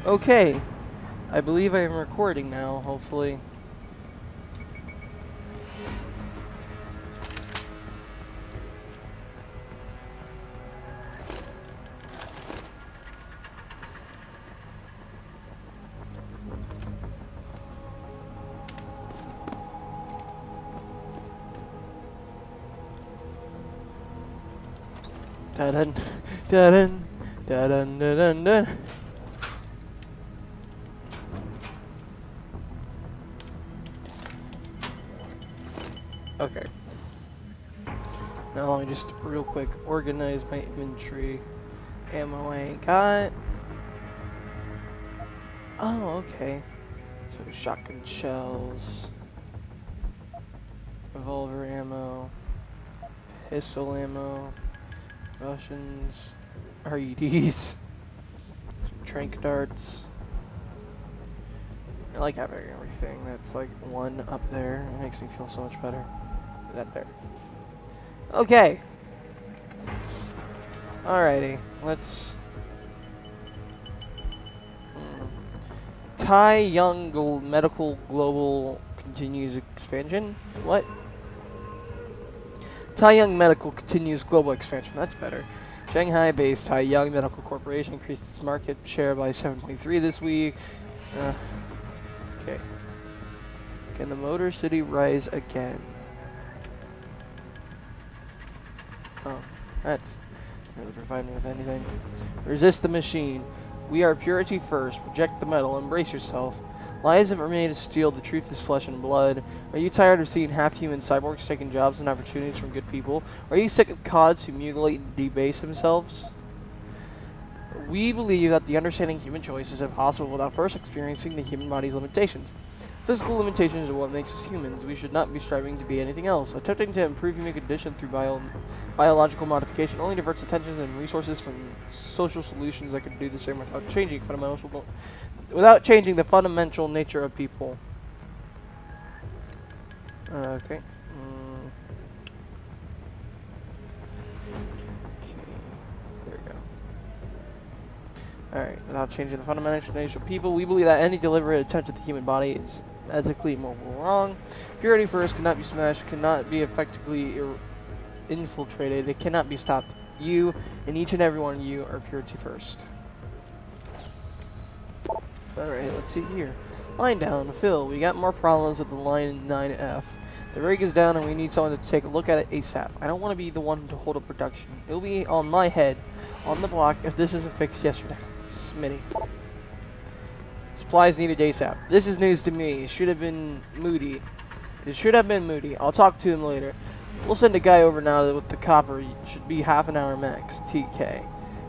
Okay, I believe I am recording now, hopefully. Da-dun, da-dun, da-dun, da-dun, da. Okay. Now let me just real quick organize my inventory. Ammo I ain't got. Oh, okay. So shotgun shells, revolver ammo, pistol ammo, Russians, REDs, some trank darts. I like having everything that's like one up there. It makes me feel so much better. That there. Okay. Alrighty. Let's. Tai Young Medical Global continues expansion. What? Tai Young Medical continues global expansion. That's better. Shanghai-based Tai Young Medical Corporation increased its market share by 7.3 this week. Okay. Can the Motor City rise again? Oh, that's really providing me with anything. Resist the machine. We are purity first. Reject the metal. Embrace yourself. Lies have remained of steel. The truth is flesh and blood. Are you tired of seeing half-human cyborgs taking jobs and opportunities from good people? Are you sick of cods who mutilate and debase themselves? We believe that the understanding human choice is impossible without first experiencing the human body's limitations. Physical limitations are what makes us humans. We should not be striving to be anything else. Attempting to improve human condition through biological modification only diverts attention and resources from social solutions that can do the same without changing the fundamental nature of people. Okay. There we go. Alright, without changing the fundamental nature of people, we believe that any deliberate attempt at the human body is ethically and morally wrong. Purity first cannot be smashed, cannot be effectively infiltrated, it cannot be stopped. You and each and every one of you are purity first. Alright, let's see here. Line down, Phil, we got more problems with the line 9F. The rig is down and we need someone to take a look at it ASAP. I don't want to be the one to hold up production. It'll be on my head, on the block, if this isn't fixed yesterday. Smitty. Supplies needed ASAP. This is news to me. It should have been Moody. I'll talk to him later. We'll send a guy over now with the copper. It should be half an hour max. TK.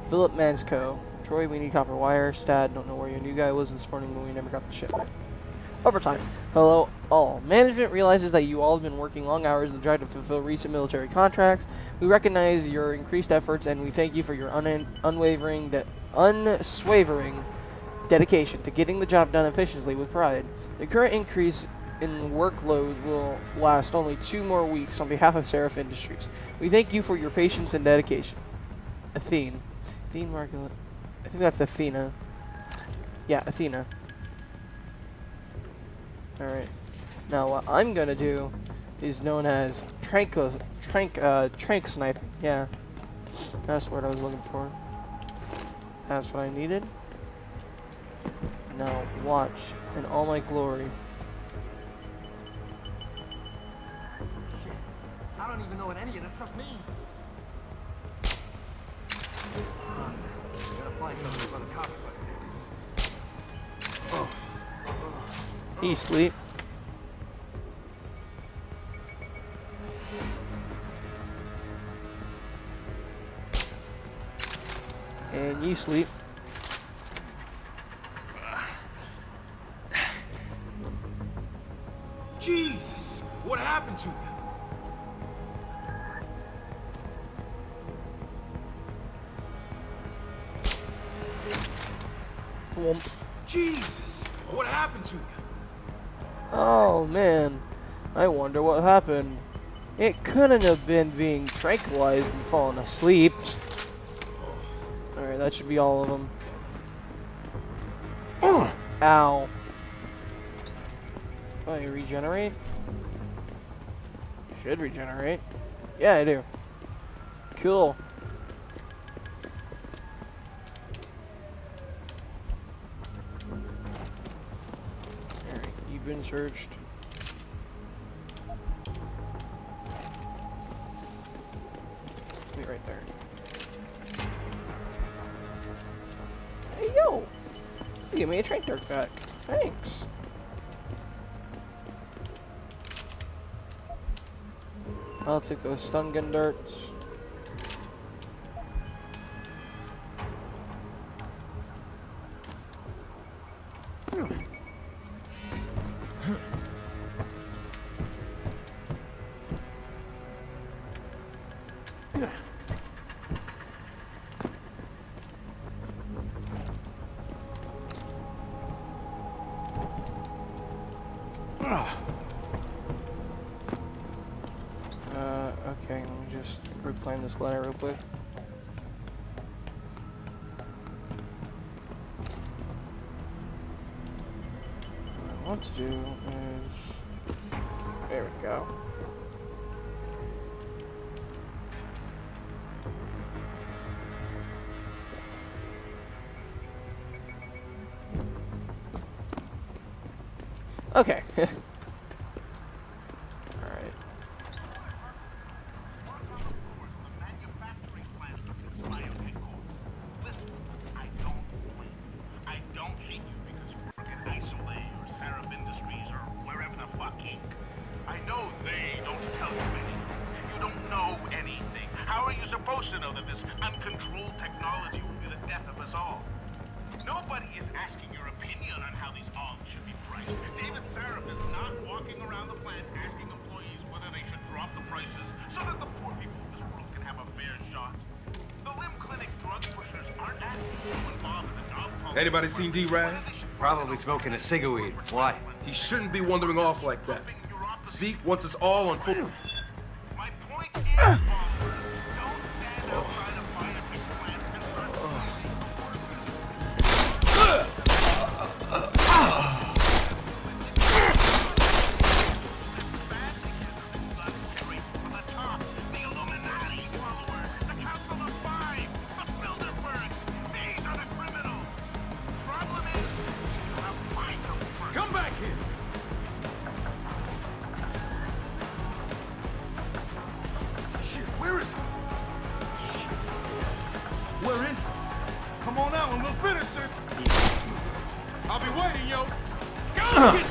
Philip Mansco. Troy, we need copper wire. Stad, don't know where your new guy was this morning, but we never got the shipment. Overtime. Hello, all. Management realizes that you all have been working long hours and trying to fulfill recent military contracts. We recognize your increased efforts and we thank you for your unswavering dedication to getting the job done efficiently with pride. The current increase in workload will last only 2 more weeks on behalf of Seraph Industries. We thank you for your patience and dedication. Athene Margaret. I think that's Athena. Yeah, Athena. Alright. Now what I'm gonna do is known as trank sniping. Yeah. That's what I was looking for. That's what I needed. Now watch in all my glory. Shit. I don't even know what any of this stuff means. Gotta find something for the cops. He sleep. And you sleep. Jesus! What happened to you? Thwomp. Jesus! What happened to you? Oh man, I wonder what happened. It couldn't have been being tranquilized and falling asleep. Alright, that should be all of them. Ow. Oh, you regenerate? Should regenerate. Yeah, I do. Cool. Alright, you've been searched. Me right there. Hey, yo! You gave me a train dark back. Thanks. I'll take those stun gun darts. Okay, let me just reclaim this letter real quick. What I want to do is... There we go. Okay. Alright. Supposed to know that this uncontrolled technology will be the death of us all. Nobody is asking your opinion on how these odds should be priced. David Saraf is not walking around the plant asking employees whether they should drop the prices so that the poor people of this world can have a fair shot. The limb clinic drug pushers aren't asking to involve in the dog policy. Anybody seen D-Rad? Probably smoking a cigarette. Why? He shouldn't be wandering off like that. Zeke wants us all on foot. My point is, followers, don't stand outside of Biotech plants and start Come back here! Shit, where is he? Shit. Where is he? Come on out and we'll finish this! I'll be waiting, yo! Go!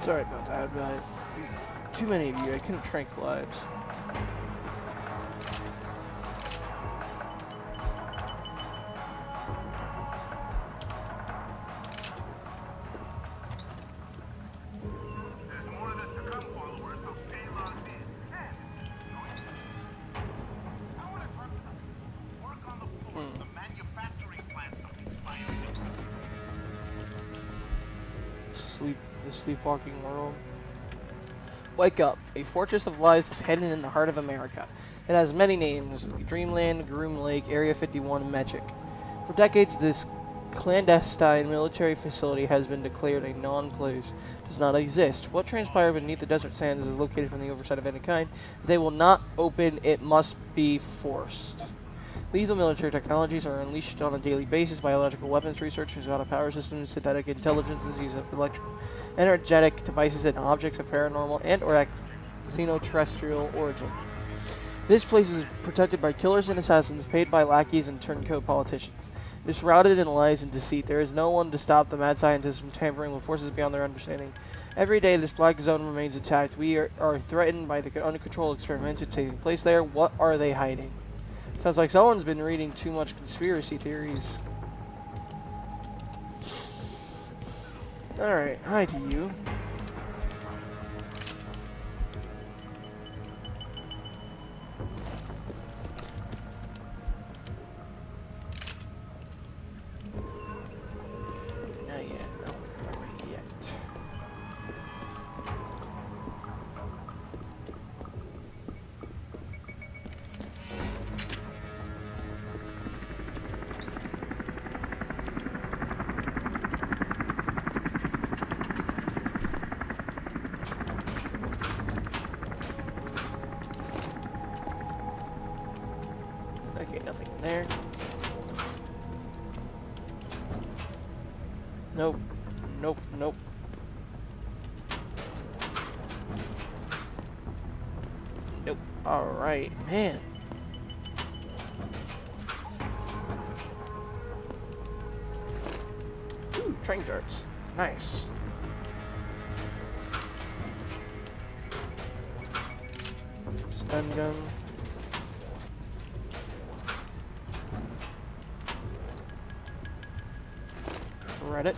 Sorry about that, but too many of you, I couldn't tranquilize. There's more of this to come, followers, so stay logged in. And I want to talk about work on the floor of the manufacturing plant of these biotech. The sleepwalking world. Wake up. A fortress of lies is hidden in the heart of America. It has many names: Dreamland, Groom Lake, Area 51, and Magic. For decades, this clandestine military facility has been declared a non-place. Does not exist. What transpired beneath the desert sands is located from the oversight of any kind. If they will not open, it must be forced. Lethal military technologies are unleashed on a daily basis. Biological weapons research, exotic power systems, synthetic intelligence, disease of energetic devices, and objects of paranormal and or xenoterrestrial origin. This place is protected by killers and assassins paid by lackeys and turncoat politicians. It is shrouded in lies and deceit. There is no one to stop the mad scientists from tampering with forces beyond their understanding. Every day, this black zone remains intact. We are threatened by the uncontrolled experiments taking place there. What are they hiding? Sounds like someone's been reading too much conspiracy theories. Alright, hi to you. Nope. Nope. Nope. Nope. Alright, man. Ooh, train darts. Nice. Stun gun. Reddit.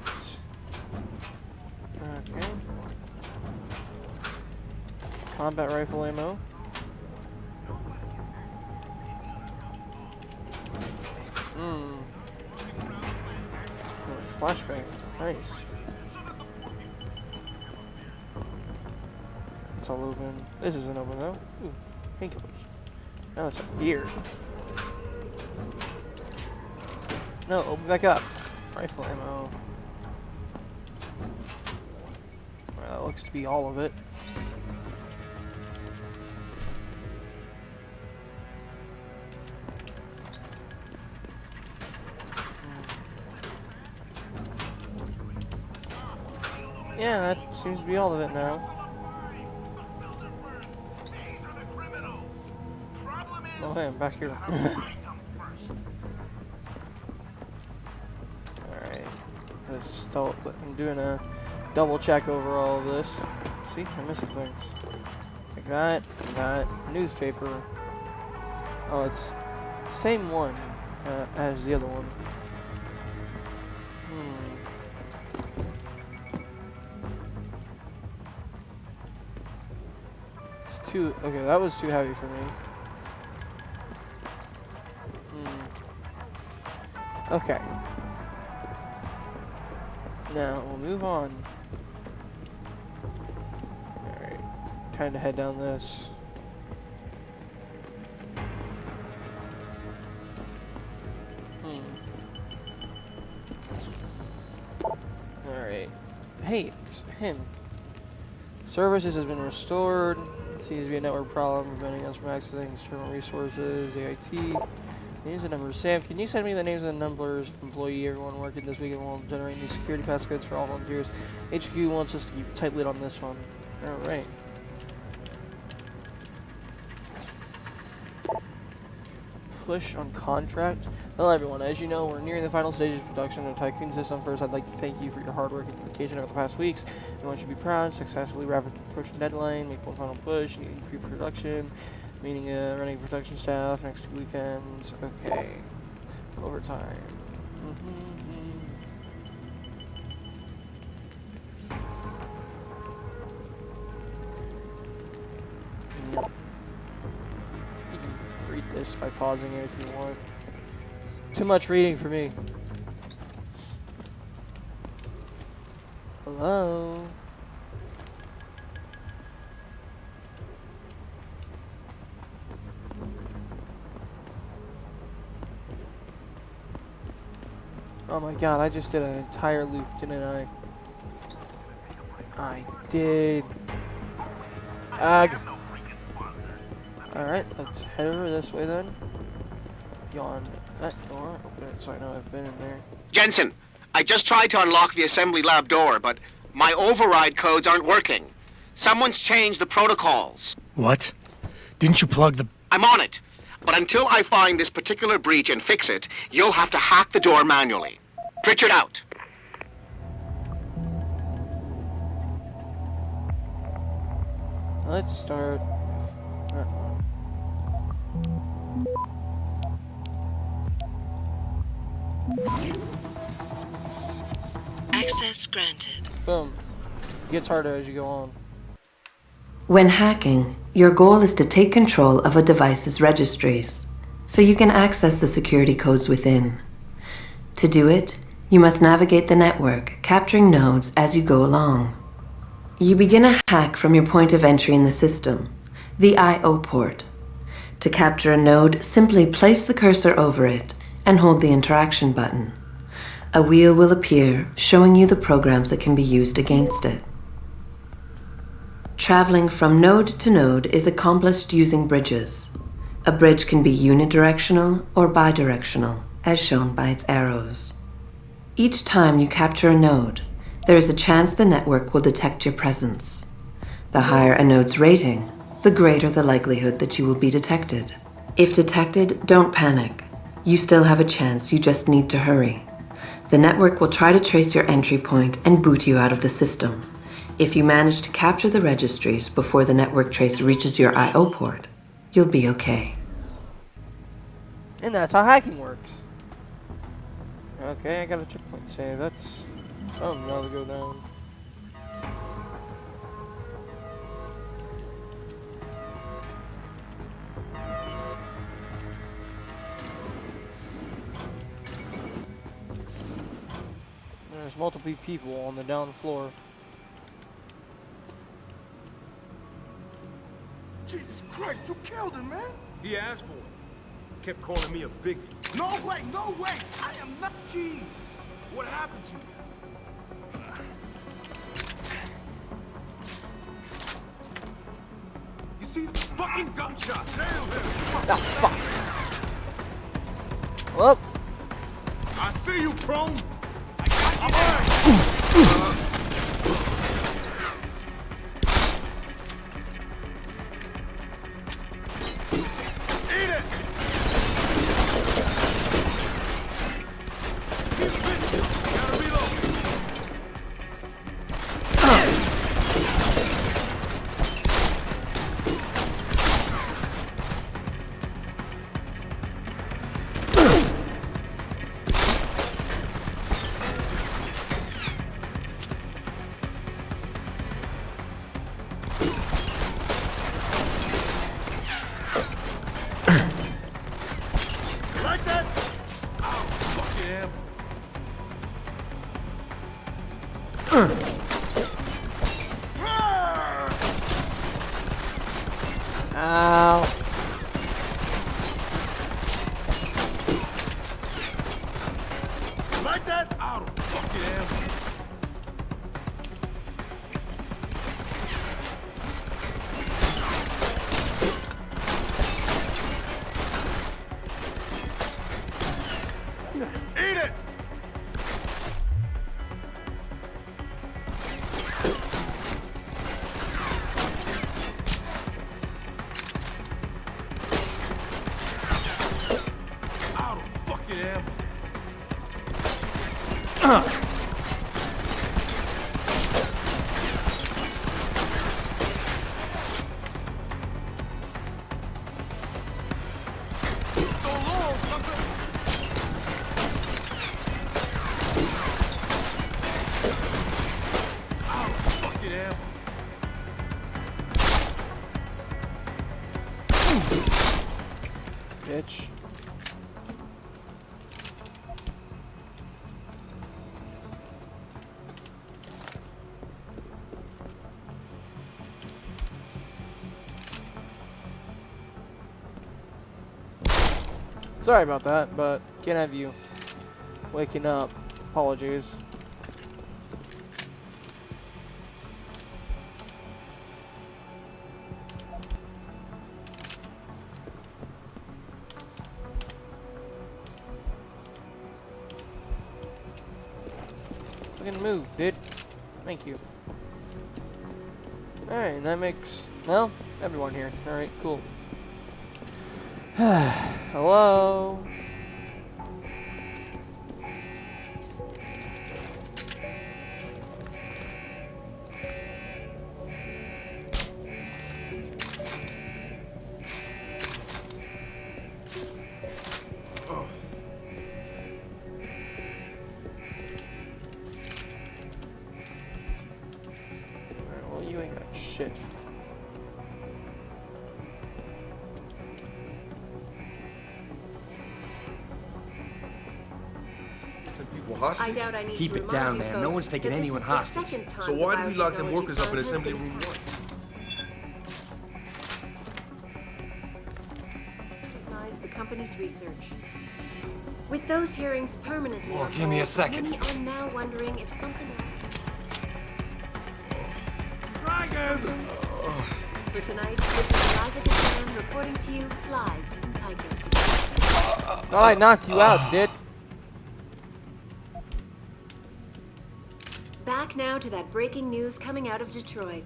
Okay. Combat rifle ammo. Flashbang. Nice. It's all open. This isn't open though. Ooh, painkillers. Now it's a beard. No, open back up. Rifle ammo. Well, that looks to be all of it. Yeah, that seems to be all of it now. Oh hey, I'm back here. Alright. I'm doing a double check over all of this. See, I'm missing things. Like that newspaper. Oh, it's the same one as the other one. Okay, that was too heavy for me. Okay. Now, we'll move on. Alright. Time to head down this. Alright. Hey, it's him. Services has been restored. Seems to be a network problem preventing us from accessing external resources. AIT. Names and numbers. Sam, can you send me the names and numbers of employee everyone working this weekend while generating new security passcodes for all volunteers? HQ wants us to keep a tight lid on this one. Alright. Push on contract. Hello everyone, as you know, we're nearing the final stages of production of Tycoon System. First, I'd like to thank you for your hard work and dedication over the past weeks. I want you to be proud, successfully rapid approaching deadline, make one final push, need increase production, meaning running production staff next 2 weekends. Okay. Overtime. You can read this by pausing it if you want. It's too much reading for me. Hello? Oh my god, I just did an entire loop, didn't I? I did. Ag. Alright, let's head over this way then. Yawn that door. Open it so I know I've been in there. Jensen, I just tried to unlock the assembly lab door, but my override codes aren't working. Someone's changed the protocols. What? Didn't you plug the... I'm on it. But until I find this particular breach and fix it, you'll have to hack the door manually. Pritchard out. Let's start with that one. Access granted. Boom. It gets harder as you go on. When hacking, your goal is to take control of a device's registries, so you can access the security codes within. To do it, you must navigate the network, capturing nodes as you go along. You begin a hack from your point of entry in the system, the I/O port. To capture a node, simply place the cursor over it and hold the interaction button. A wheel will appear, showing you the programs that can be used against it. Traveling from node to node is accomplished using bridges. A bridge can be unidirectional or bidirectional, as shown by its arrows. Each time you capture a node, there is a chance the network will detect your presence. The higher a node's rating, the greater the likelihood that you will be detected. If detected, don't panic. You still have a chance, you just need to hurry. The network will try to trace your entry point and boot you out of the system. If you manage to capture the registries before the network trace reaches your I/O port, you'll be okay. And that's how hacking works. Okay, I got a checkpoint save. That's something got to go down. There's multiple people on the down floor. Jesus Christ, you killed him, man. He asked for it. Kept calling me a biggie. No way, no way. I am not Jesus. What happened to you? You see the fucking gunshot? Nailed him. Ah, fuck. Well, I see you, Chrome. Eat it. Gotta reload. Like that? Ow, fucking ammo. ow. Like that? Out of fucking ammo. Eat it. Out of fucking ammo. So long, sucker. Out of fucking ammo. Bitch. Sorry about that, but can't have you waking up. Apologies. Fucking move, dude. Thank you. Alright, and that makes, well, everyone here. Alright, cool. Hello? Alright, well, you ain't got shit. People I doubt I need Keep to it remind down, you man. folks No one's taking that this anyone is the hostage. second time So the why do we lock them biotechnology workers up in firm assembly has room been 1? recognize the company's research. With those hearings permanently Oh, on give me a hold, second. many are now wondering if something Dragon! for tonight, this is Eliza Cassan reporting to you live from Picus. Thought I knocked you out, dude. Back now to that breaking news coming out of Detroit.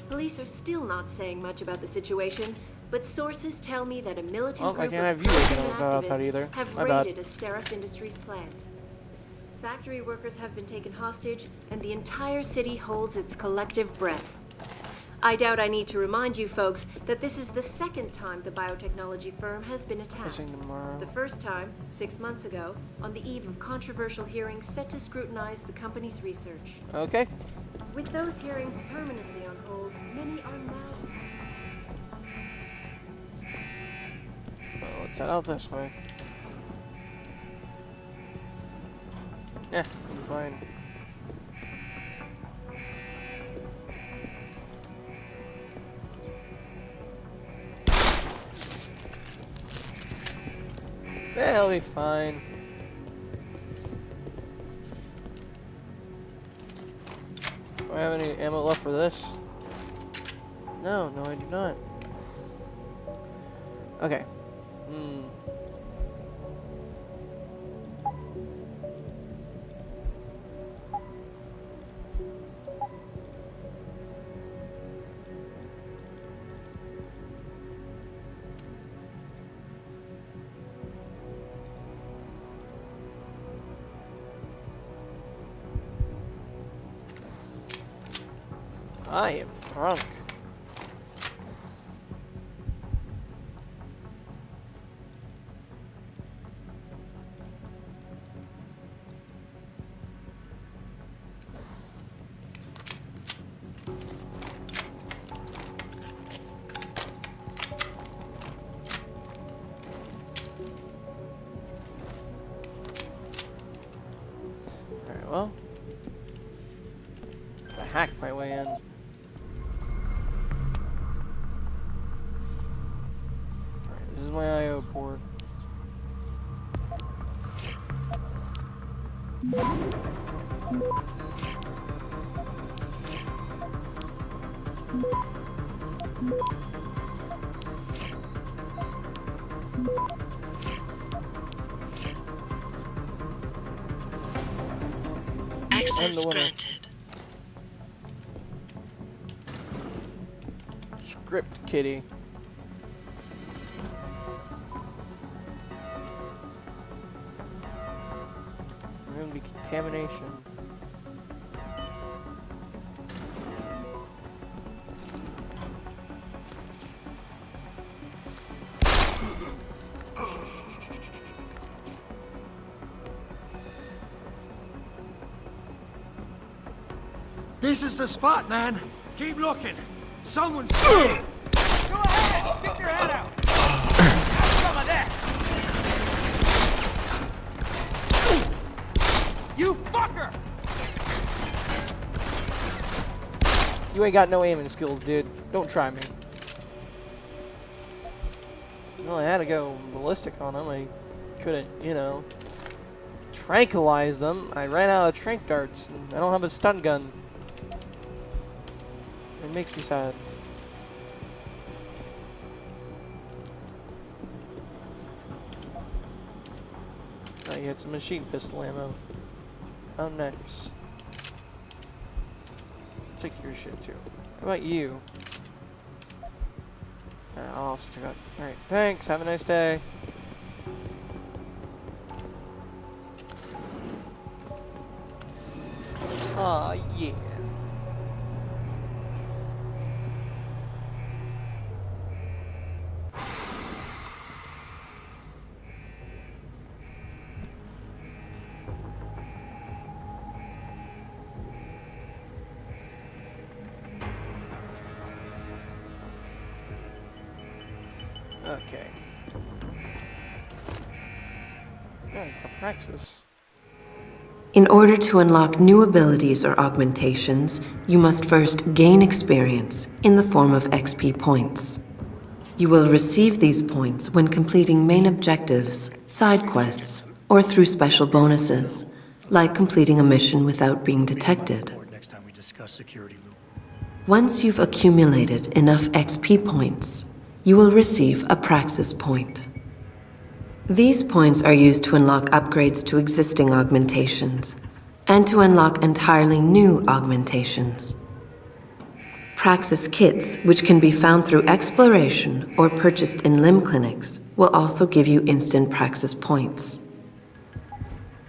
Police are still not saying much about the situation, but sources tell me that a militant I group can't have of you waking pro-union up about that activists either. have My bad. raided a Seraph Industries plant. Factory workers have been taken hostage, and the entire city holds its collective breath. I doubt I need to remind you folks that this is the second time the biotechnology firm has been attacked. Missing tomorrow. The first time, 6 months ago, on the eve of controversial hearings set to scrutinize the company's research. Okay. With those hearings permanently on hold, many are now... Well, let's head out this way. Yeah, we'll be fine. Yeah, I'll be fine. Do I have any ammo left for this? No, I do not. Okay. I am drunk. Alright, well. I hacked my way in. This is my IO port. Access winner. granted. Script kitty. Room decontamination. This is the spot, man. Keep looking. Someone's... Go ahead! Stick your head out! Have some of that! You fucker! You ain't got no aiming skills, dude. Don't try me. Well, I had to go ballistic on him. I couldn't, you know, tranquilize them. I ran out of trank darts. And I don't have a stun gun. It makes me sad. Oh, you had some machine pistol ammo. Oh, nice. Take your shit too. How about you? I'll also check out. Alright, thanks. Have a nice day. Aw, yeah. Okay. Yeah, you can practice. In order to unlock new abilities or augmentations, you must first gain experience in the form of XP points. You will receive these points when completing main objectives, side quests, or through special bonuses, like completing a mission without being detected. Next time we discuss security loop. Once you've accumulated enough XP points, you will receive a Praxis point. These points are used to unlock upgrades to existing augmentations and to unlock entirely new augmentations. Praxis kits, which can be found through exploration or purchased in limb clinics, will also give you instant Praxis points.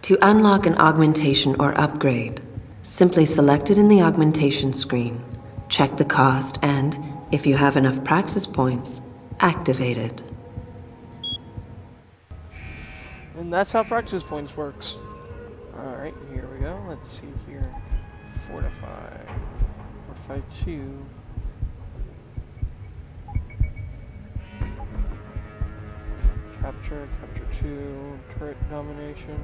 To unlock an augmentation or upgrade, simply select it in the augmentation screen, check the cost, and, if you have enough Praxis points, activate it. And that's how Praxis points works. Alright, here we go. Let's see here. Fortify. Fortify 2. Capture 2. Turret domination.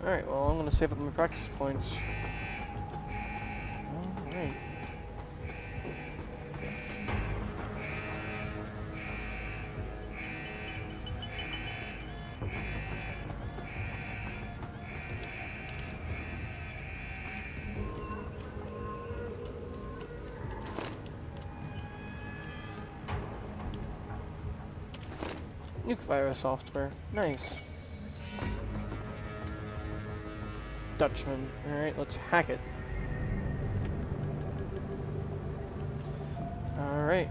Alright, well, I'm gonna save up my practice points. Alright. Nuke virus software. Nice. Dutchman. Alright, let's hack it. Alright.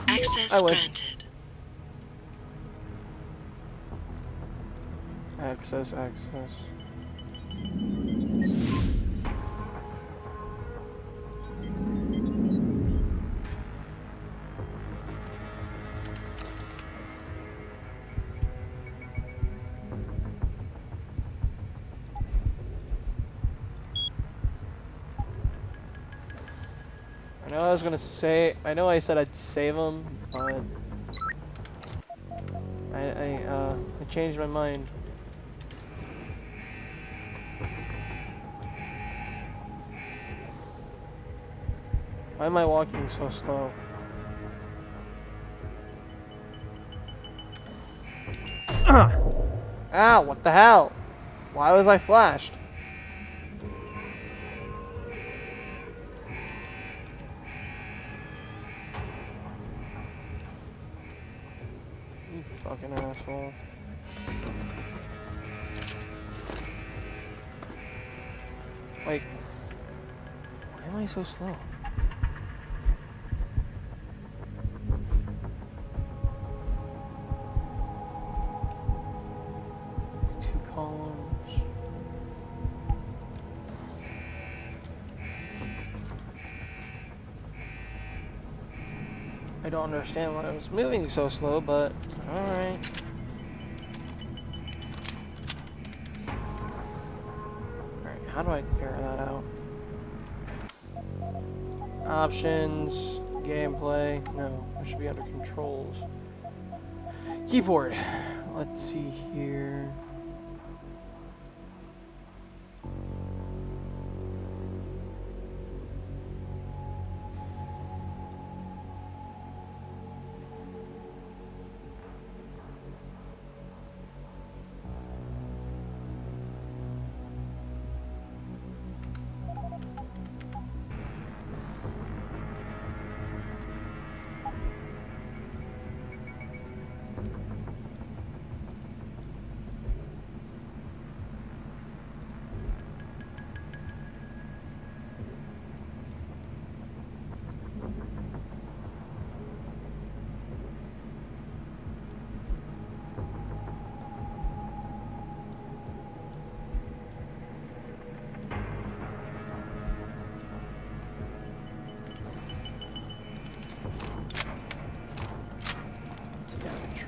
Access granted. Access. I know I said I'd save them, but I changed my mind. Why am I walking so slow? Ow, what the hell? Why was I flashed? You fucking asshole. Wait. Why am I so slow? Columns. I don't understand why I was moving so slow, but alright. Alright, how do I clear that out? Options, gameplay. No, it should be under controls. Keyboard. Let's see here.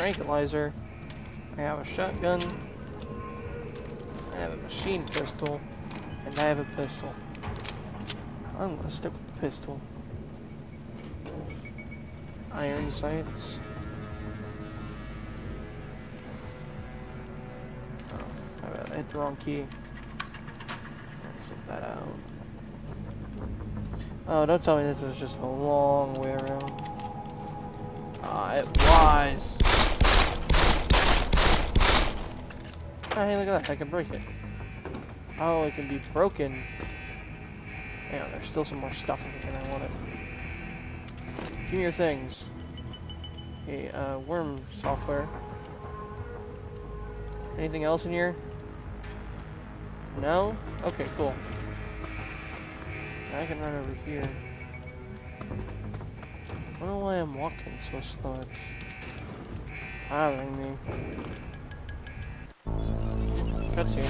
tranquilizer. I have a shotgun. I have a machine pistol. And I have a pistol. I'm gonna stick with the pistol. Iron sights. Oh, I hit the wrong key. Flip that out. Oh, don't tell me this is just a long way around. Ah, it was. Oh, hey, look at that. I can break it. Oh, it can be broken. Yeah, there's still some more stuff in here and I want it. Give me your things. Hey, worm software. Anything else in here? No? Okay, cool. I can run over here. I don't know why I'm walking so slow. It's bothering me. Cutscene.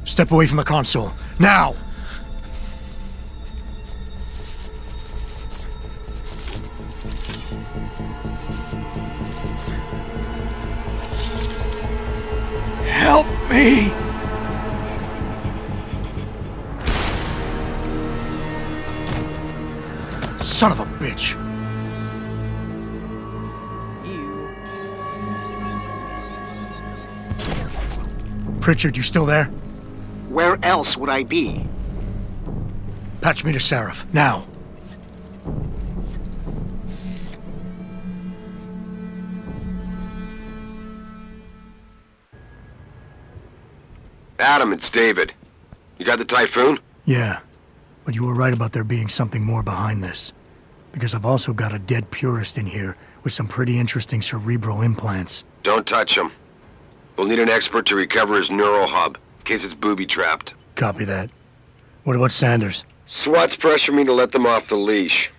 Step away from the console. Now! Help me! Son of a bitch! Ew. Pritchard, you still there? Where else would I be? Patch me to Seraph, now. Adam, it's David. You got the Typhoon? Yeah, but you were right about there being something more behind this. Because I've also got a dead purist in here with some pretty interesting cerebral implants. Don't touch him. We'll need an expert to recover his neural hub, in case it's booby-trapped. Copy that. What about Sanders? SWAT's pressure me to let them off the leash.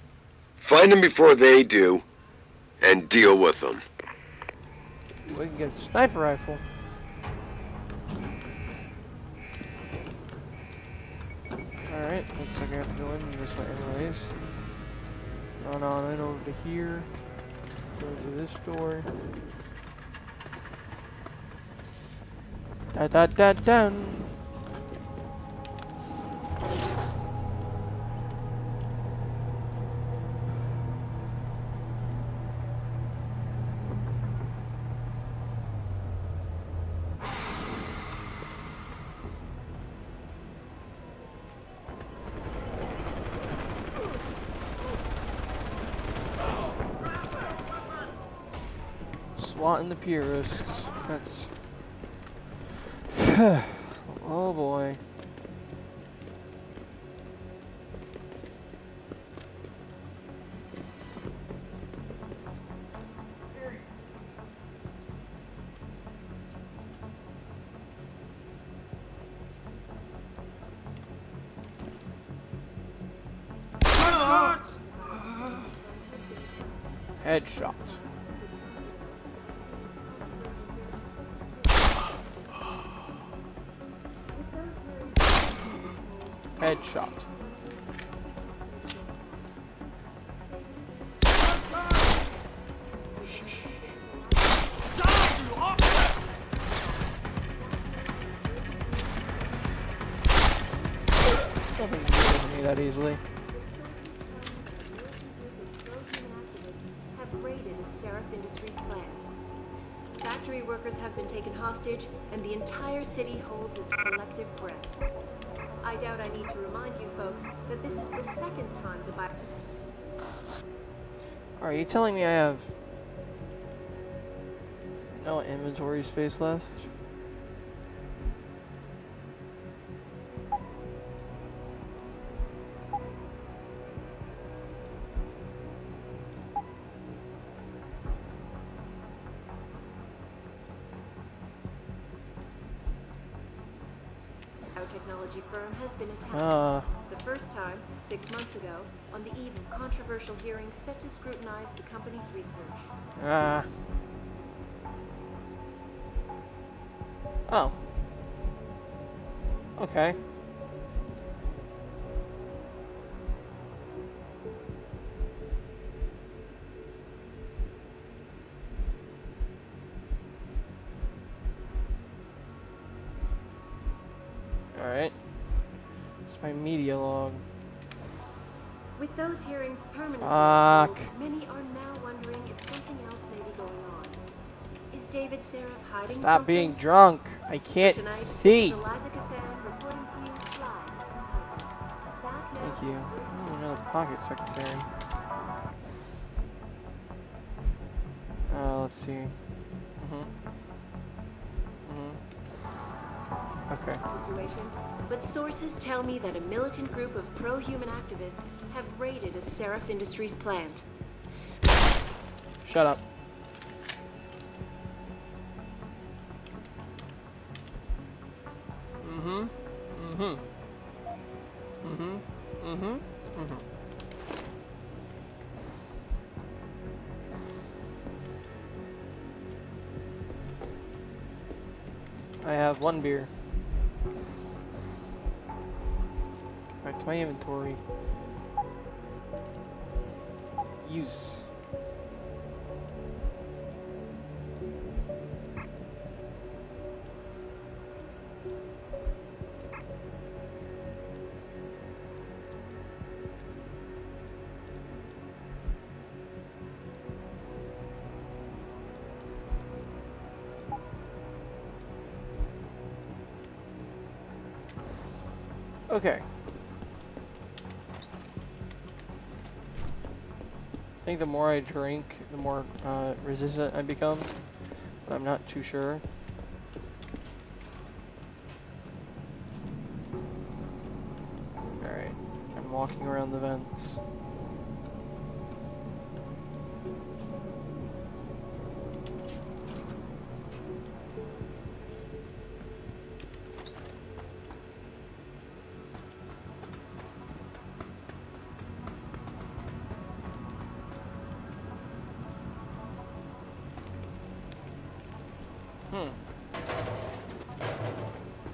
Find them before they do, and deal with them. We can get a sniper rifle. Alright, looks like I have to go in this way anyways. Run on in over to here. Go to this door. Dun. SWAT and the purists. That's... oh boy. Headshots. Headshot. Don't think you can get me that easily. Have raided a Seraph Industries plant. Factory workers have been taken hostage, and the entire city holds its collective breath. I doubt I need to remind you folks that this is the second time the virus... Are you telling me I have no inventory space left? Technology firm has been attacked. The first time, 6 months ago, on the eve of controversial hearings set to scrutinize the company's research. Oh. Okay. my media log. With those hearings permanently Fuck. held, many are now wondering if something else may be going on. Is David Seraph hiding Stop something? being drunk. I can't Tonight, see. this is Eliza Cassan reporting to you live. Back now. Thank you. Ooh, another pocket secretary. Let's see. Okay. Situation. But sources tell me that a militant group of pro-human activists have raided a Seraph Industries plant. Shut up. I have one beer. Back to my inventory. Use. Okay. I think the more I drink, the more resistant I become, but I'm not too sure. Alright, I'm walking around the vents.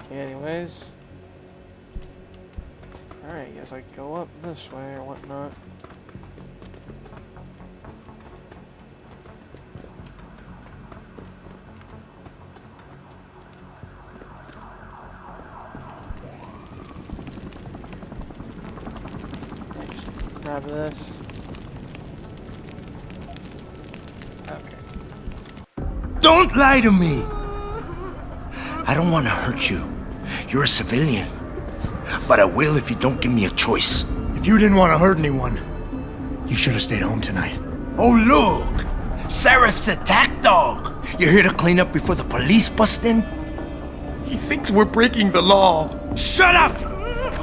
Okay, anyways. Alright, guess I go up this way or whatnot. I just grab this. Okay. Don't lie to me! I don't want to hurt you. You're a civilian. But I will if you don't give me a choice. If you didn't want to hurt anyone, you should have stayed home tonight. Oh, look! Seraph's attack dog! You're here to clean up before the police bust in? He thinks we're breaking the law. Shut up!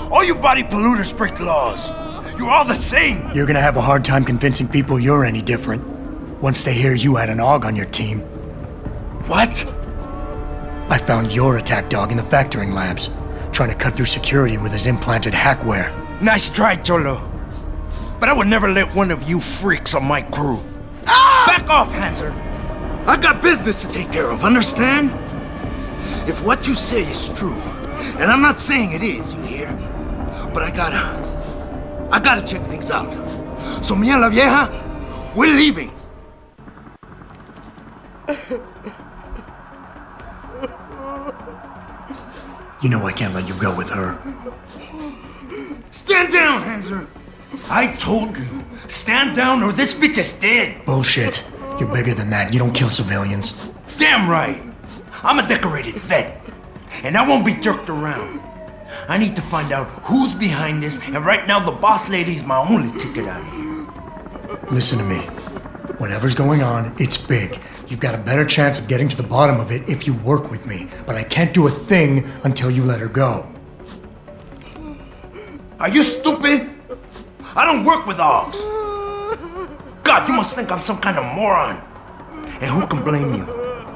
All you body polluters break laws. You're all the same! You're gonna have a hard time convincing people you're any different once they hear you had an AUG on your team. What? I found your attack dog in the factoring labs, trying to cut through security with his implanted hackware. Nice try, Cholo. But I would never let one of you freaks on my crew. Ah! Back off, Hanser! I got business to take care of, understand? If what you say is true, and I'm not saying it is, you hear? But I gotta check things out. So me and la vieja, we're leaving. You know I can't let you go with her. Stand down, Hanser! I told you, stand down or this bitch is dead! Bullshit. You're bigger than that. You don't kill civilians. Damn right! I'm a decorated vet, and I won't be jerked around. I need to find out who's behind this, and right now the boss lady is my only ticket out of here. Listen to me. Whatever's going on, it's big. You've got a better chance of getting to the bottom of it if you work with me, but I can't do a thing until you let her go. Are you stupid? I don't work with dogs. God, you must think I'm some kind of moron. And who can blame you?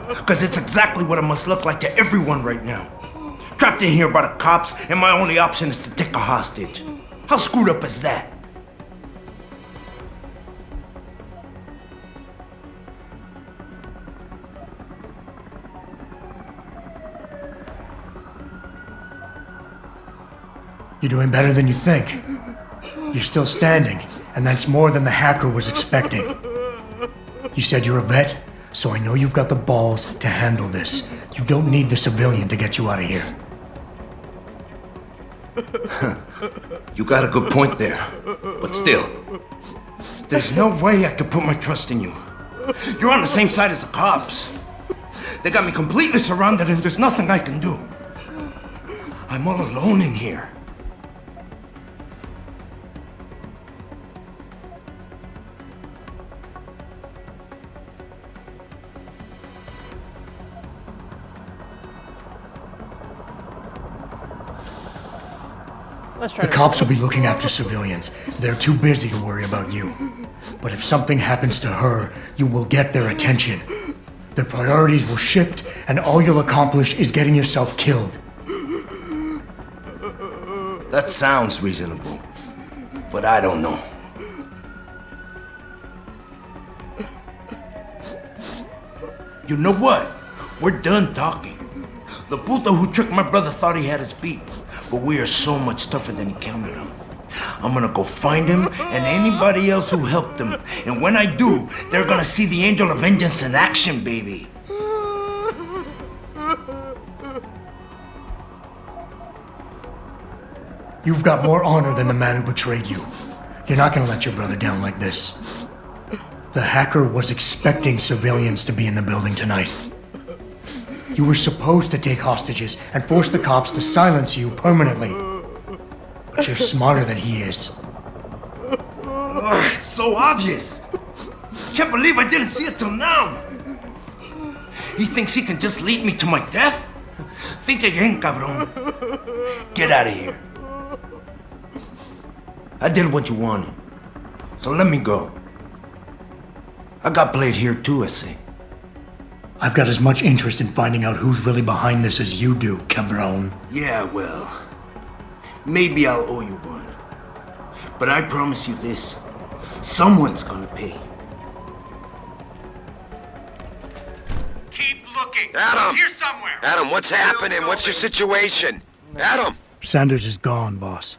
Because it's exactly what it must look like to everyone right now. Trapped in here by the cops, and my only option is to take a hostage. How screwed up is that? You're doing better than you think. You're still standing, and that's more than the hacker was expecting. You said you're a vet, so I know you've got the balls to handle this. You don't need the civilian to get you out of here. You got a good point there. But still, there's no way I could put my trust in you. You're on the same side as the cops. They got me completely surrounded and there's nothing I can do. I'm all alone in here. The cops will be looking after civilians. They're too busy to worry about you. But if something happens to her, you will get their attention. Their priorities will shift, and all you'll accomplish is getting yourself killed. That sounds reasonable, but I don't know. You know what? We're done talking. The puto who tricked my brother thought he had us beat, but we are so much tougher than he counted on. I'm gonna go find him and anybody else who helped him. And when I do, they're gonna see the Angel of Vengeance in action, baby. You've got more honor than the man who betrayed you. You're not gonna let your brother down like this. The hacker was expecting civilians to be in the building tonight. You were supposed to take hostages and force the cops to silence you permanently. But you're smarter than he is. It's so obvious. Can't believe I didn't see it till now. He thinks he can just lead me to my death? Think again, cabron. Get out of here. I did what you wanted, so let me go. I got played here too, I see. I've got as much interest in finding out who's really behind this as you do, cabron. Yeah, well, maybe I'll owe you one. But I promise you this, someone's gonna pay. Keep looking. Adam! He's here somewhere. Adam, what's happening? What's your situation? Adam! Sanders is gone, boss.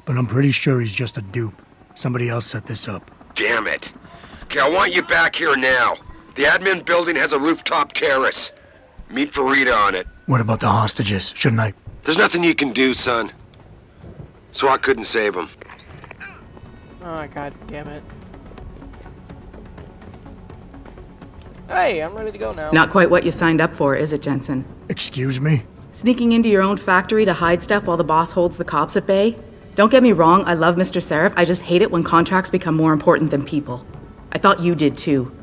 But I'm pretty sure he's just a dupe. Somebody else set this up. Damn it. Okay, I want you back here now. The admin building has a rooftop terrace. Meet for Rita on it. What about the hostages? Shouldn't I? There's nothing you can do, son. SWAT couldn't save them. Oh, god damn it. Hey, I'm ready to go now. Not quite what you signed up for, is it, Jensen? Excuse me? Sneaking into your own factory to hide stuff while the boss holds the cops at bay? Don't get me wrong, I love Mr. Seraph. I just hate it when contracts become more important than people. I thought you did too.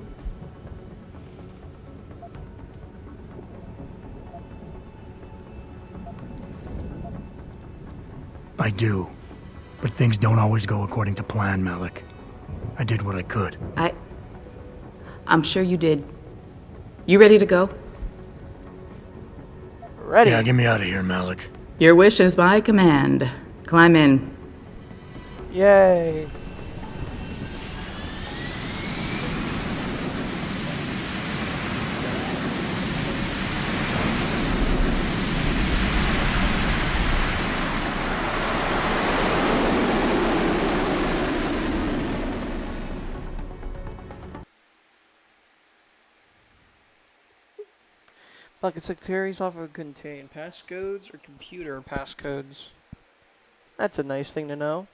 I do. But things don't always go according to plan, Malik. I did what I could. I'm sure you did. You ready to go? Ready? Yeah, get me out of here, Malik. Your wish is my command. Climb in. Yay. Bucket secretaries often contain passcodes or computer passcodes. That's a nice thing to know.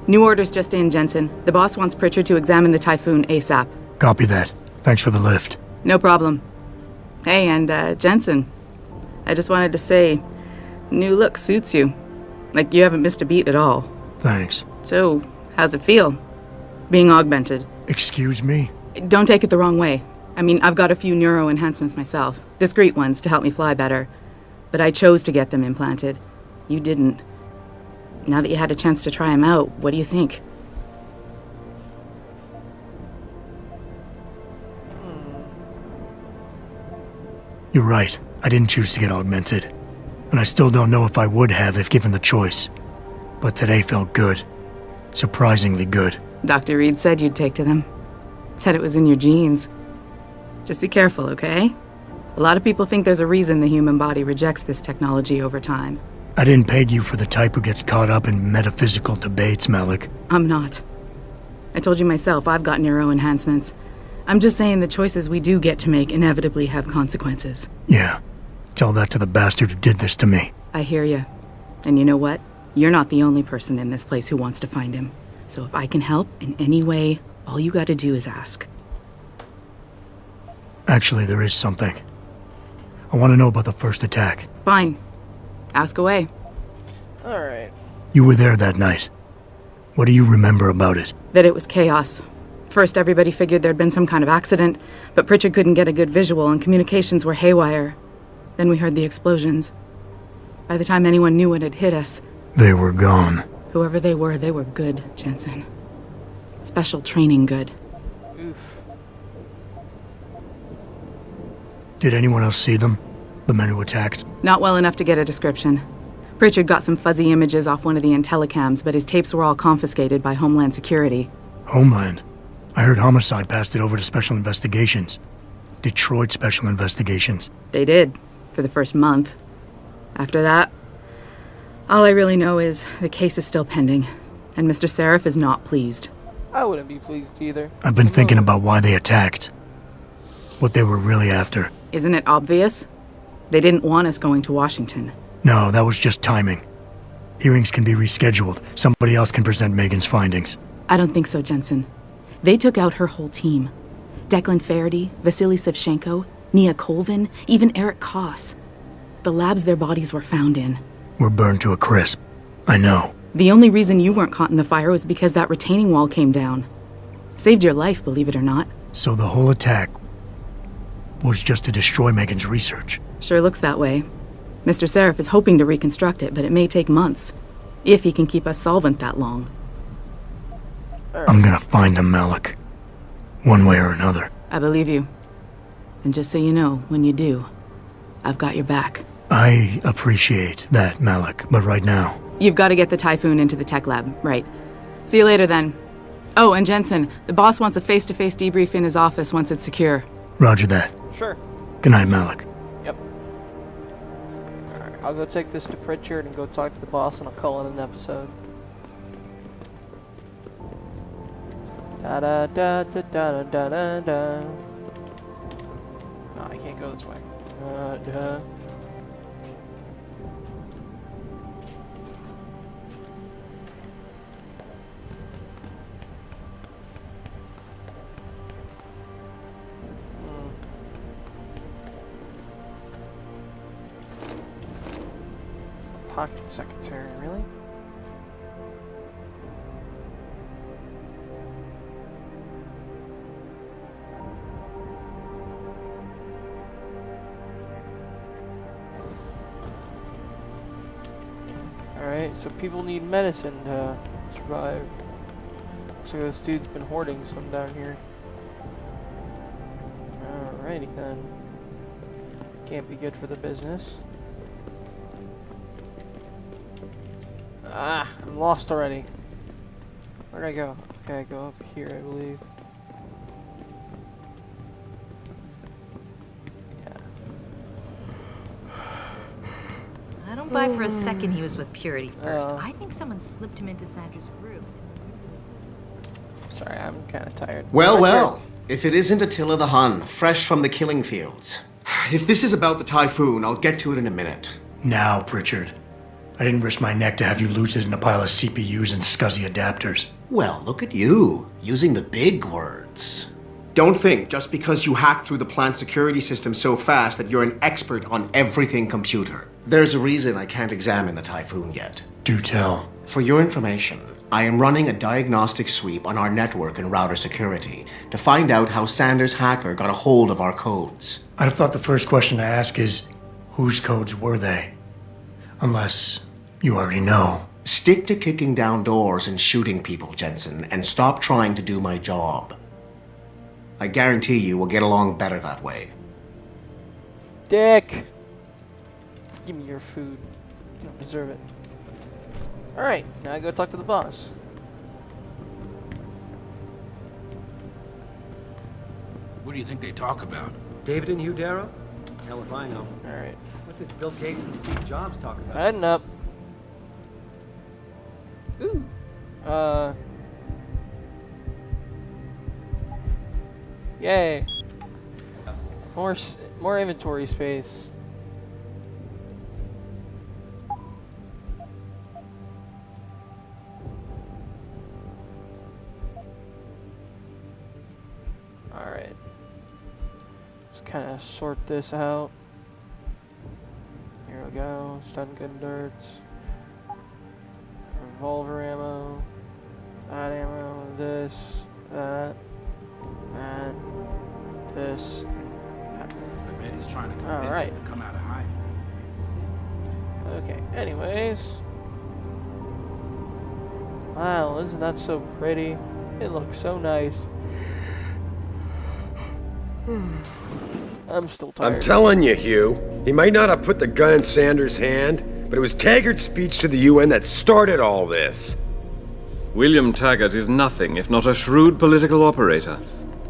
New orders just in, Jensen. The boss wants Pritchard to examine the Typhoon ASAP. Copy that. Thanks for the lift. No problem. Hey, and Jensen, I just wanted to say, new look suits you. Like you haven't missed a beat at all. Thanks. So, how's it feel? Being augmented? Excuse me? Don't take it the wrong way. I mean, I've got a few neuro enhancements myself. Discreet ones to help me fly better. But I chose to get them implanted. You didn't. Now that you had a chance to try them out, what do you think? You're right. I didn't choose to get augmented. And I still don't know if I would have if given the choice. But today felt good. Surprisingly good. Dr. Reed said you'd take to them. Said it was in your genes. Just be careful, okay? A lot of people think there's a reason the human body rejects this technology over time. I didn't peg you for the type who gets caught up in metaphysical debates, Malik. I'm not. I told you myself, I've got neuro enhancements. I'm just saying the choices we do get to make inevitably have consequences. Yeah. Tell that to the bastard who did this to me. I hear you. And you know what? You're not the only person in this place who wants to find him. So if I can help in any way, all you gotta do is ask. Actually, there is something. I want to know about the first attack. Fine. Ask away. Alright. You were there that night. What do you remember about it? That it was chaos. First, everybody figured there'd been some kind of accident, but Pritchard couldn't get a good visual and communications were haywire. Then we heard the explosions. By the time anyone knew what had hit us... They were gone. Whoever they were good, Jensen. Special training good. Oof. Did anyone else see them? The men who attacked? Not well enough to get a description. Pritchard got some fuzzy images off one of the Intellicams, but his tapes were all confiscated by Homeland Security. Homeland? I heard Homicide passed it over to Special Investigations. Detroit Special Investigations. They did, for the first month. After that, all I really know is the case is still pending, and Mr. Seraph is not pleased. I wouldn't be pleased either. I've been thinking about why they attacked. What they were really after. Isn't it obvious? They didn't want us going to Washington. No, that was just timing. Hearings can be rescheduled. Somebody else can present Megan's findings. I don't think so, Jensen. They took out her whole team. Declan Faraday, Vasily Savchenko, Nia Colvin, even Eric Koss. The labs their bodies were found in. We're burned to a crisp. I know. The only reason you weren't caught in the fire was because that retaining wall came down. Saved your life, believe it or not. So the whole attack was just to destroy Megan's research. Sure looks that way. Mr. Seraph is hoping to reconstruct it, but it may take months. If he can keep us solvent that long. I'm gonna find him, Malik. One way or another. I believe you. And just so you know, when you do, I've got your back. I appreciate that, Malik, but right now... You've got to get the Typhoon into the tech lab, right. See you later, then. Oh, and Jensen, the boss wants a face-to-face debrief in his office once it's secure. Roger that. Sure. Good night, Malik. Yep. Alright, I'll go take this to Pritchard and go talk to the boss and I'll call it an episode. Da da da da da da da da. No, I can't go this way. Da. Pocket secretary, really? Alright, so people need medicine to survive. Looks like this dude's been hoarding some down here. Alrighty then. Can't be good for the business. Ah, I'm lost already. Where'd I go? Okay, I go up here, I believe. Yeah. I don't buy for a second he was with Purity first. Oh. I think someone slipped him into Sandra's room. Sorry, I'm kind of tired. Well, well. If it isn't Attila the Hun, fresh from the killing fields. If this is about the Typhoon, I'll get to it in a minute. Now, Pritchard. I didn't risk my neck to have you lose it in a pile of CPUs and scuzzy adapters. Well, look at you, using the big words. Don't think just because you hacked through the plant security system so fast that you're an expert on everything computer. There's a reason I can't examine the Typhoon yet. Do tell. For your information, I am running a diagnostic sweep on our network and router security to find out how Sanders' hacker got a hold of our codes. I'd have thought the first question to ask is, whose codes were they? Unless you already know. Stick to kicking down doors and shooting people, Jensen, and stop trying to do my job. I guarantee you we'll get along better that way. Dick! Give me your food. You don't deserve it. Alright, now I go talk to the boss. What do you think they talk about? David and Hugh Darrow? Hell if I know. Alright. What did Bill Gates and Steve Jobs talk about? Heading up. Ooh. Yay. More inventory space. Alright. Just kind of sort this out. Here we go. Stun gun darts. Revolver ammo. That ammo. This. That. And this. I bet he's trying to convince Alright. you to come out of hiding. Okay, anyways. Wow, isn't that so pretty? It looks so nice. I'm still tired. I'm telling you, Hugh, he might not have put the gun in Sanders' hand, but it was Taggart's speech to the UN that started all this. William Taggart is nothing if not a shrewd political operator.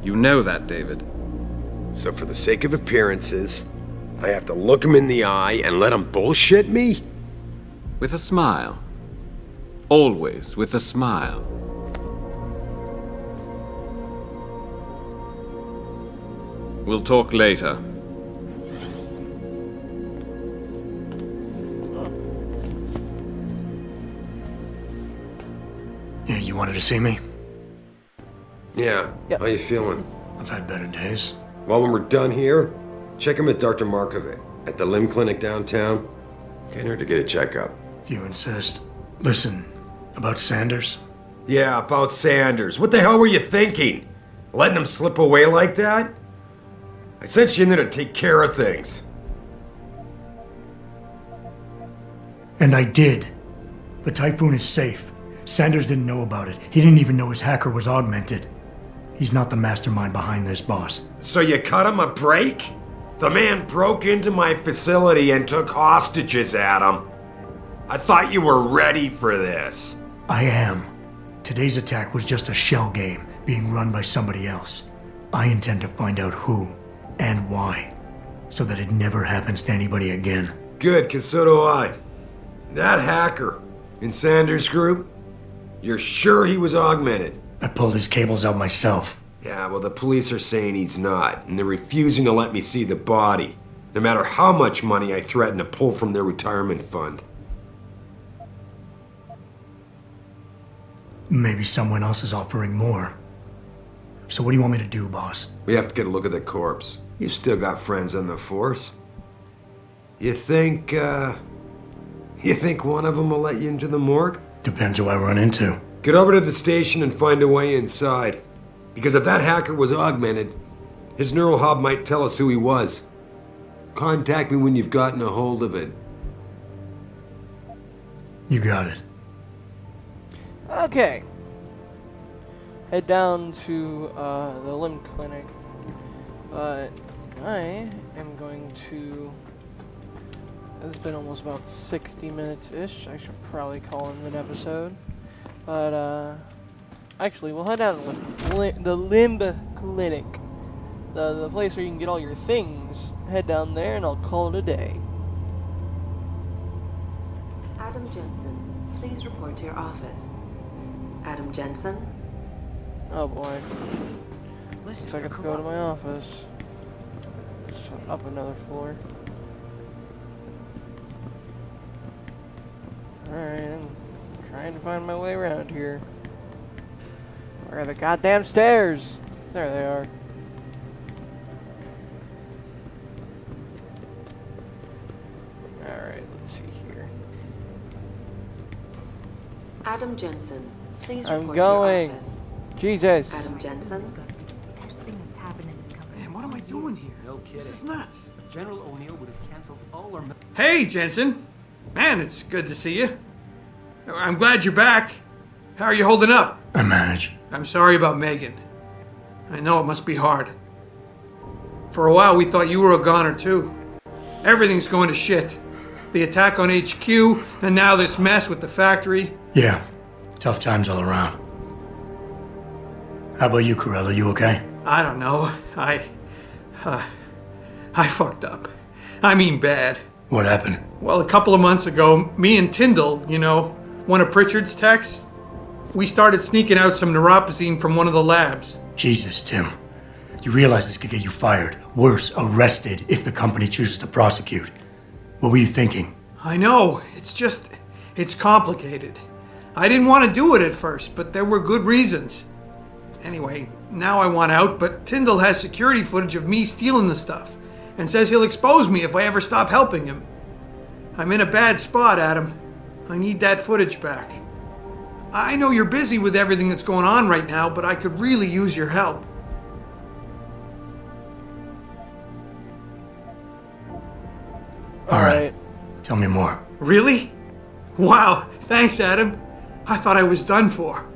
You know that, David. So for the sake of appearances, I have to look him in the eye and let him bullshit me? With a smile. Always with a smile. We'll talk later. Yeah, you wanted to see me? Yeah. Yep. How you feeling? I've had better days. Well, when we're done here, check him with Dr. Markovic at the limb clinic downtown. Can't hurt to get a checkup. If you insist. Listen, about Sanders? Yeah, about Sanders. What the hell were you thinking? Letting him slip away like that? I sent you in there to take care of things. And I did. The Typhoon is safe. Sanders didn't know about it. He didn't even know his hacker was augmented. He's not the mastermind behind this, boss. So you cut him a break? The man broke into my facility and took hostages at him. I thought you were ready for this. I am. Today's attack was just a shell game being run by somebody else. I intend to find out who and why, so that it never happens to anybody again. Good, 'cause so do I. That hacker in Sanders' group, you're sure he was augmented? I pulled his cables out myself. Yeah, well, the police are saying he's not, and they're refusing to let me see the body, no matter how much money I threaten to pull from their retirement fund. Maybe someone else is offering more. So what do you want me to do, boss? We have to get a look at the corpse. You still got friends on the force. You think one of them will let you into the morgue? Depends who I run into. Get over to the station and find a way inside. Because if that hacker was augmented, his neural hub might tell us who he was. Contact me when you've gotten a hold of it. You got it. Okay. Head down to the limb clinic. But I am going to... It's been almost about 60 minutes-ish. I should probably call it an episode. But, actually, we'll head down to the limb clinic. The place where you can get all your things. Head down there and I'll call it a day. Adam Jensen, please report to your office. Adam Jensen? Oh boy. Looks like I have to go to my office. Just up another floor. Alright, I'm trying to find my way around here. Where are the goddamn stairs? There they are. Alright, let's see here. Adam Jensen, please I'm report going. to your office. Jesus. Adam Jensen? Best thing that's happened in this company. Man, what am I doing here? No kidding. This is nuts. General O'Neill would have canceled all our... Hey, Jensen. Man, it's good to see you. I'm glad you're back. How are you holding up? I manage. I'm sorry about Megan. I know it must be hard. For a while, we thought you were a goner, too. Everything's going to shit. the attack on HQ, and now this mess with the factory. Yeah, tough times all around. How about you, Corella? You okay? I don't know. I fucked up. I mean bad. What happened? Well, a couple of months ago, me and Tyndall, you know, one of Pritchard's techs, we started sneaking out some neuropozyne from one of the labs. Jesus, Tim. You realize this could get you fired. Worse, arrested if the company chooses to prosecute. What were you thinking? I know. It's complicated. I didn't want to do it at first, but there were good reasons. Anyway, now I want out, but Tyndall has security footage of me stealing the stuff and says he'll expose me if I ever stop helping him. I'm in a bad spot, Adam. I need that footage back. I know you're busy with everything that's going on right now, but I could really use your help. All right. Tell me more. Really? Wow, thanks, Adam. I thought I was done for.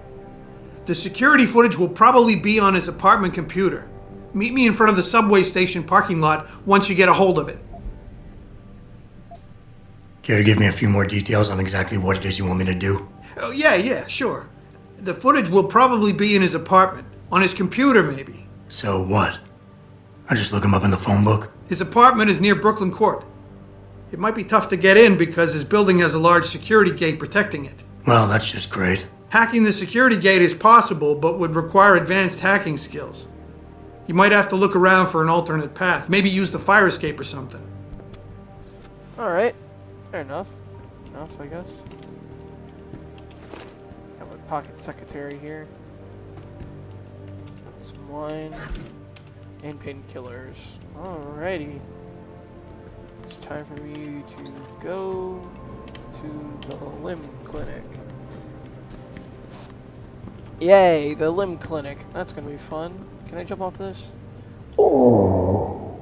The security footage will probably be on his apartment computer. Meet me in front of the subway station parking lot once you get a hold of it. Care to give me a few more details on exactly what it is you want me to do? Oh, yeah, sure. The footage will probably be in his apartment. On his computer, maybe. So what? I just look him up in the phone book? His apartment is near Brooklyn Court. It might be tough to get in because his building has a large security gate protecting it. Well, that's just great. Hacking the security gate is possible, but would require advanced hacking skills. You might have to look around for an alternate path. Maybe use the fire escape or something. Alright. Fair enough. I guess. Got my pocket secretary here. Some wine. And painkillers. Alrighty. It's time for me to go to the limb clinic. Yay, the limb clinic. That's gonna be fun. Can I jump off this? Ow!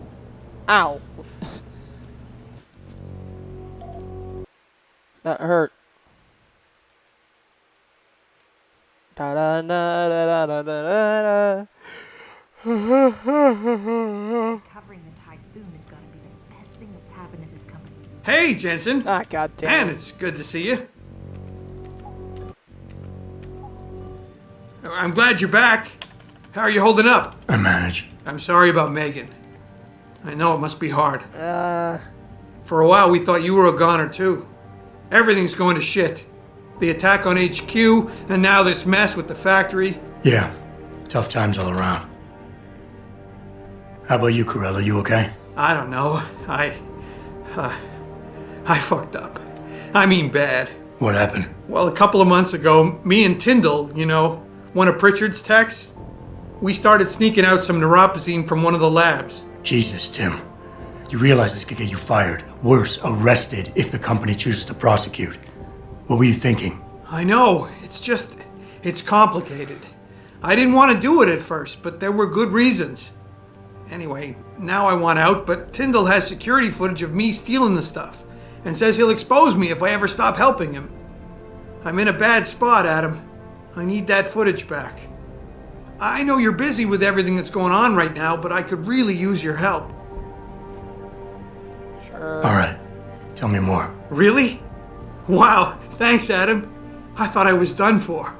That hurt. Da da da da da da da. Covering the typhoon is going to be the best thing that's happened in this company. Hey, Jensen. Ah, goddamn. Man, it's good to see you. I'm glad you're back. How are you holding up? I manage. I'm sorry about Megan. I know it must be hard. For a while, we thought you were a goner, too. Everything's going to shit. The attack on HQ, and now this mess with the factory. Yeah, tough times all around. How about you, Corella? You okay? I don't know. I fucked up. I mean bad. What happened? Well, a couple of months ago, me and Tyndall, you know, one of Pritchard's techs, we started sneaking out some neuropozyne from one of the labs. Jesus, Tim. You realize this could get you fired. Worse, arrested if the company chooses to prosecute. What were you thinking? I know. It's complicated. I didn't want to do it at first, but there were good reasons. Anyway, now I want out, but Tyndall has security footage of me stealing the stuff and says he'll expose me if I ever stop helping him. I'm in a bad spot, Adam. I need that footage back. I know you're busy with everything that's going on right now, but I could really use your help. Sure. All right. Tell me more. Really? Wow, thanks, Adam. I thought I was done for.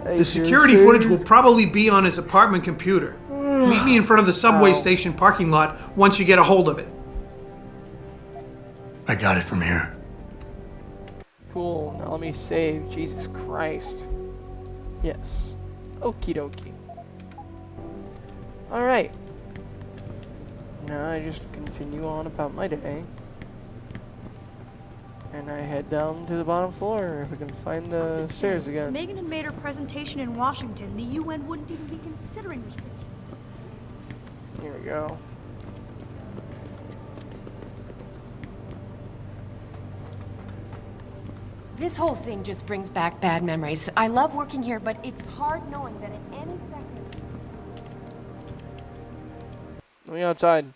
The security footage will probably be on his apartment computer. Meet me in front of the subway station parking lot once you get a hold of it. I got it from here. Cool. Now let me save. Jesus Christ. Yes. Okie dokie. Alright. Now I just continue on about my day. And I head down to the bottom floor if I can find the stairs again. Megan had made her presentation in Washington. The UN wouldn't even be considering restrictions. Here we go. This whole thing just brings back bad memories. I love working here, but it's hard knowing that at any second... Let me outside.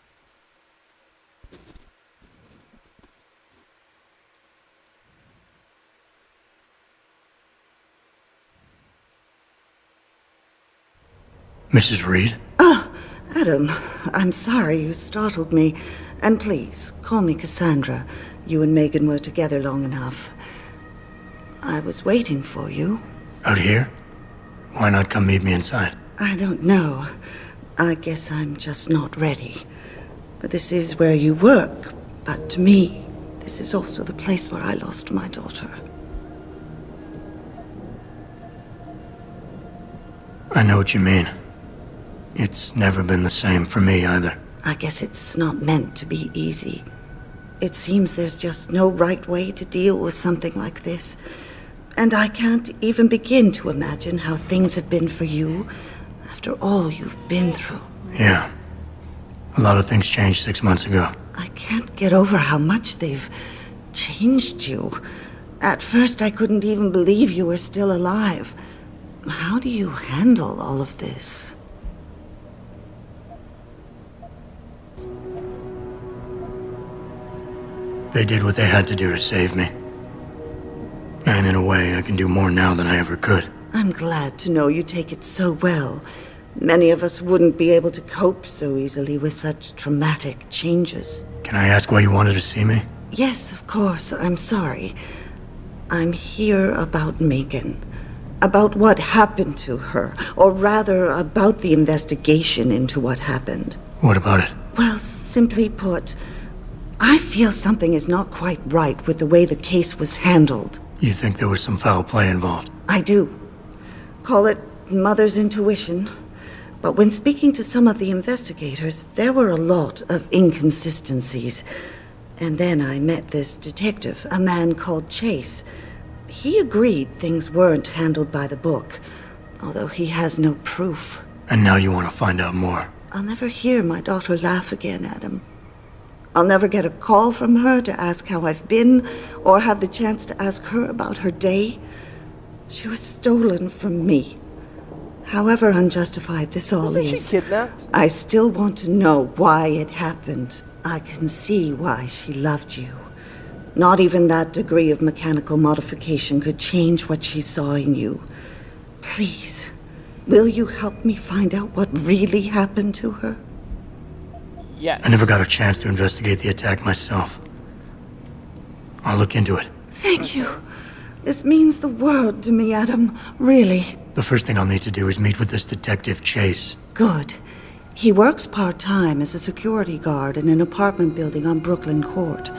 Mrs. Reed? Oh, Adam, I'm sorry you startled me. And please, call me Cassandra. You and Megan were together long enough. I was waiting for you. Out here? Why not come meet me inside? I don't know. I guess I'm just not ready. But this is where you work. But to me, this is also the place where I lost my daughter. I know what you mean. It's never been the same for me either. I guess it's not meant to be easy. It seems there's just no right way to deal with something like this. And I can't even begin to imagine how things have been for you after all you've been through. Yeah. A lot of things changed 6 months ago. I can't get over how much they've changed you. At first, I couldn't even believe you were still alive. How do you handle all of this? They did what they had to do to save me. And in a way, I can do more now than I ever could. I'm glad to know you take it so well. Many of us wouldn't be able to cope so easily with such traumatic changes. Can I ask why you wanted to see me? Yes, of course. I'm sorry. I'm here about Megan. About what happened to her. Or rather, about the investigation into what happened. What about it? Well, simply put, I feel something is not quite right with the way the case was handled. You think there was some foul play involved? I do. Call it mother's intuition. But when speaking to some of the investigators, there were a lot of inconsistencies. And then I met this detective, a man called Chase. He agreed things weren't handled by the book, although he has no proof. And now you want to find out more? I'll never hear my daughter laugh again, Adam. I'll never get a call from her to ask how I've been, or have the chance to ask her about her day. She was stolen from me. However unjustified this all Wasn't is, she kidnapped? I still want to know why it happened. I can see why she loved you. Not even that degree of mechanical modification could change what she saw in you. Please, will you help me find out what really happened to her? Yes. I never got a chance to investigate the attack myself. I'll look into it. Thank you. This means the world to me, Adam. Really. The first thing I'll need to do is meet with this detective, Chase. Good. He works part-time as a security guard in an apartment building on Brooklyn Court.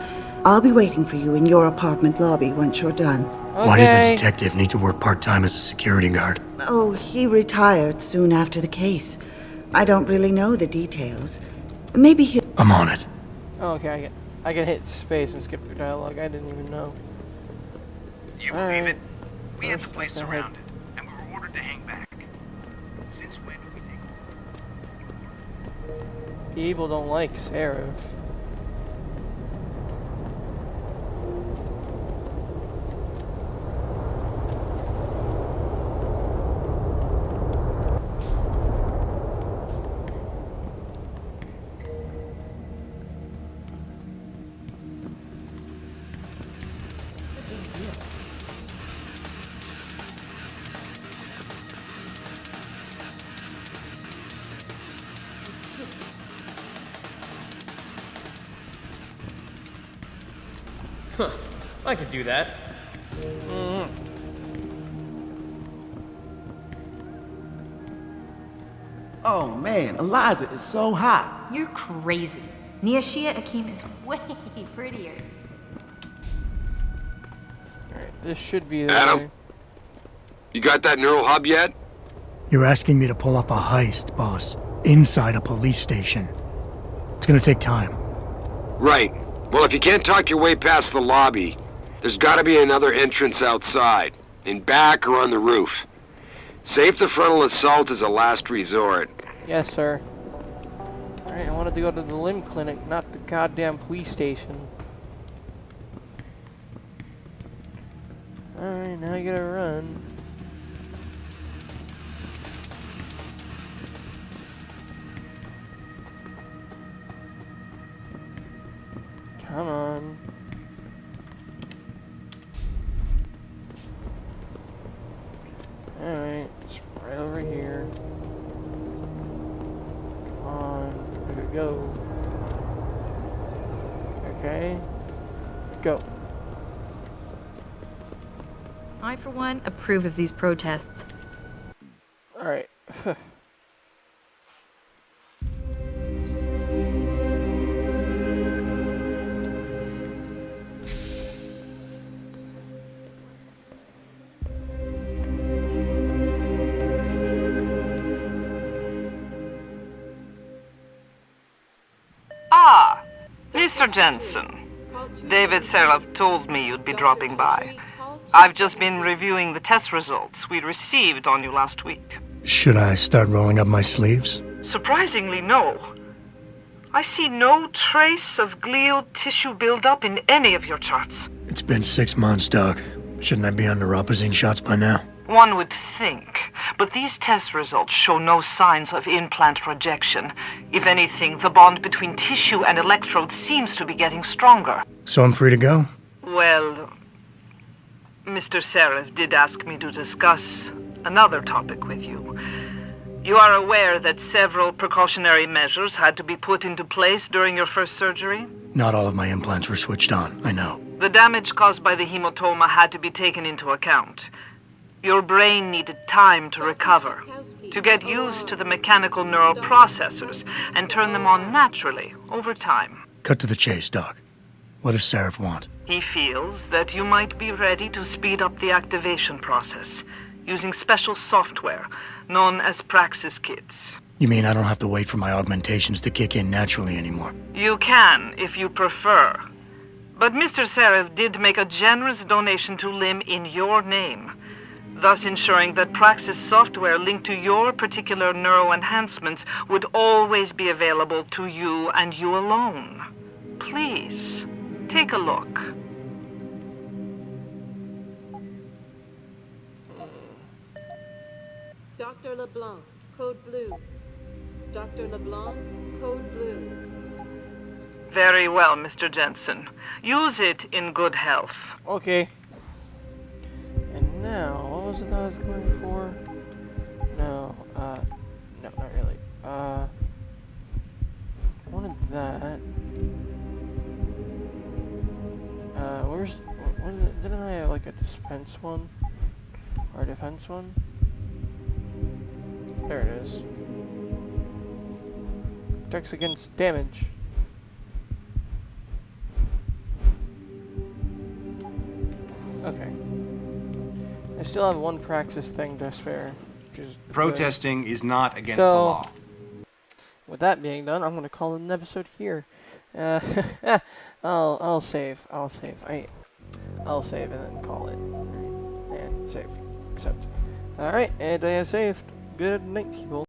I'll be waiting for you in your apartment lobby once you're done. Okay. Why does a detective need to work part-time as a security guard? Oh, he retired soon after the case. I don't really know the details. Maybe he... I'm on it. Oh, okay, I can hit space and skip through dialogue. I didn't even know. You believe it? We had the place surrounded, and we were ordered to hang back. Since when did we take... People don't like Seraph. Huh. I could do that. Oh man, Eliza is so hot. You're crazy. Niashia Akim is way prettier. Alright, this should be there. Adam? You got that neural hub yet? You're asking me to pull off a heist, boss, inside a police station. It's gonna take time. Right. Well, if you can't talk your way past the lobby, there's gotta be another entrance outside, in back or on the roof. Save the frontal assault as a last resort. Yes, sir. Alright, I wanted to go to the limb clinic, not the goddamn police station. Alright, now I gotta run. Come on. Alright, it's right over here. Come on, where to go? Okay. go. I, for one, approve of these protests. Alright. Ah, Mr. Jensen. David Seraph told me you'd be dropping by. I've just been reviewing the test results we received on you last week. Should I start rolling up my sleeves? Surprisingly, no. I see no trace of glial tissue buildup in any of your charts. It's been 6 months, Doc. Shouldn't I be under Rapazine shots by now? One would think, but these test results show no signs of implant rejection. If anything, the bond between tissue and electrodes seems to be getting stronger. So I'm free to go? Well, Mr. Seraph did ask me to discuss another topic with you. You are aware that several precautionary measures had to be put into place during your first surgery? Not all of my implants were switched on, I know. The damage caused by the hematoma had to be taken into account. Your brain needed time to recover, to get used to the mechanical neural processors and turn them on naturally over time. Cut to the chase, Doc. What does Seraph want? He feels that you might be ready to speed up the activation process using special software known as Praxis kits. You mean I don't have to wait for my augmentations to kick in naturally anymore? You can, if you prefer. But Mr. Seraph did make a generous donation to LIM in your name, thus ensuring that Praxis software linked to your particular neuroenhancements would always be available to you and you alone. Please, take a look. Dr. LeBlanc, code blue. Dr. LeBlanc, code blue. Very well, Mr. Jensen. Use it in good health. Okay. And now, what was it that I was going for? No, no, not really. I wanted that. What is it? Didn't I have like a dispense one? Or a defense one? There it is. Protects against damage. Okay. I still have one Praxis thing to spare, which is Protesting is not against the so, law. With that being done, I'm gonna call it an episode here. I'll save. I'll save and then call it. And save. Accept. Alright, and I have saved. Good night, people.